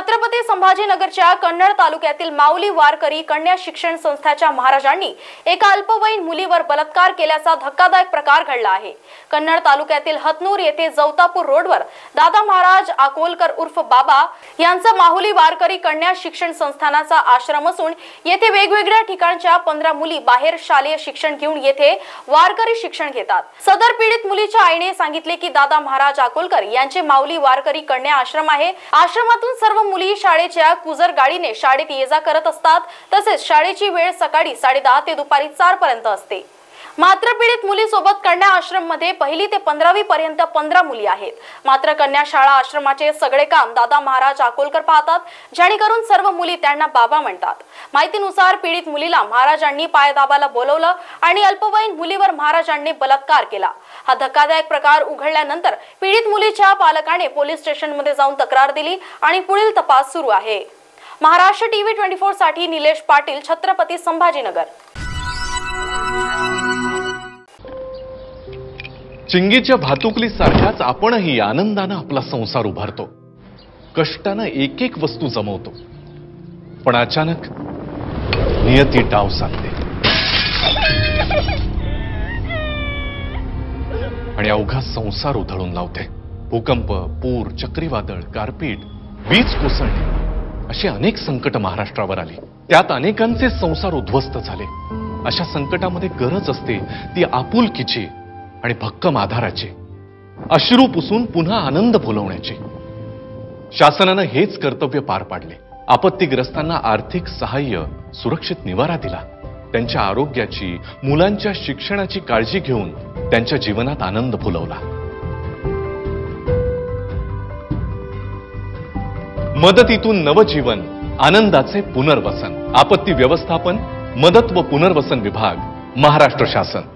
छत्रपती संभाजीनगरच्या कन्नड तालुक्यातील माऊली वारकरी कन्या शिक्षण संस्थेच्या महाराजांनी एका अल्पवयीन मुलीवर बलात्कार केल्याचा धक्कादायक प्रकार घडला आहे। कन्नड तालुक्यातील हतनूर येथे जवतापूर रोडवर दादा महाराज अकोलकर उर्फ बाबा यांचा माऊली वारकरी कन्या शिक्षण संस्थानाचा आश्रम असून येथे वेगवेगळ्या ठिकाणच्या 15 मुली बाहेर शालेय शिक्षण घेऊन येथे वारकरी शिक्षण घेतात। सदर पीडित मुलीच्या आईने सांगितले की दादा महाराज अकोलकर यांचे माऊली वारकरी कन्या आश्रम आहे। आश्रमातून सर्व मुली शाळेच्या कुजर गाडीने शाळेत ये-जा करत असतात। तसेच शाळेची वेळ सकाळी 10:30 ते दुपारी 4 पर्यंत असते। मात्र पीडित मुलीसोबत कन्या आश्रम मध्ये 1ली ते 15वी पर्यंत 15 मुली आहेत। मात्र कन्या शाळा आश्रमाचे सगळे काम दादा महाराज अकोलकर पाहतात, जेणेकरून सर्व मुली त्यांना बाबा म्हणतात। माहितीनुसार पीडित मुलीला महाराजांनी पायदाबाला बोलवलं आणि अल्पवयीन मुलीवर महाराजांनी बलात्कार केला। हा धक्कादायक प्रकार उघडल्यानंतर पीडित मुलीच्या पालकाने पोलीस स्टेशनमध्ये जाऊन तक्रार दिली आणि पुढील तपास सुरू आहे। महाराष्ट्र टीव्ही 24 साठी निलेश पाटील, छत्रपती संभाजीनगर। चिंगीच्या भातुकली सारख्याच आपणही आनंदाने आपला संसार उभारतो, कष्टाने एक एक वस्तू जमवतो, पण अचानक नियती डाव साधते आणि अवघा संसार उधळून लावते। भूकंप, पूर, चक्रीवादळ, गारपीट, वीज कोसळणे अशी अनेक संकट महाराष्ट्रावर आली। त्यात अनेकांचे संसार उद्ध्वस्त झाले। अशा संकटामध्ये गरज असते ती आपुलकीची आणि भक्कम आधाराची, अश्रू पुसून पुन्हा आनंद फुलवण्याची। शासनाने हेच कर्तव्य पार पाडले। आपत्तीग्रस्तांना आर्थिक सहाय्य, सुरक्षित निवारा दिला, त्यांच्या आरोग्याची, मुलांच्या शिक्षणाची काळजी घेऊन त्यांच्या जीवनात आनंद फुलवला। मदतीतून नवजीवन, आनंदाचे पुनर्वसन। आपत्ती व्यवस्थापन, मदत व पुनर्वसन विभाग, महाराष्ट्र शासन।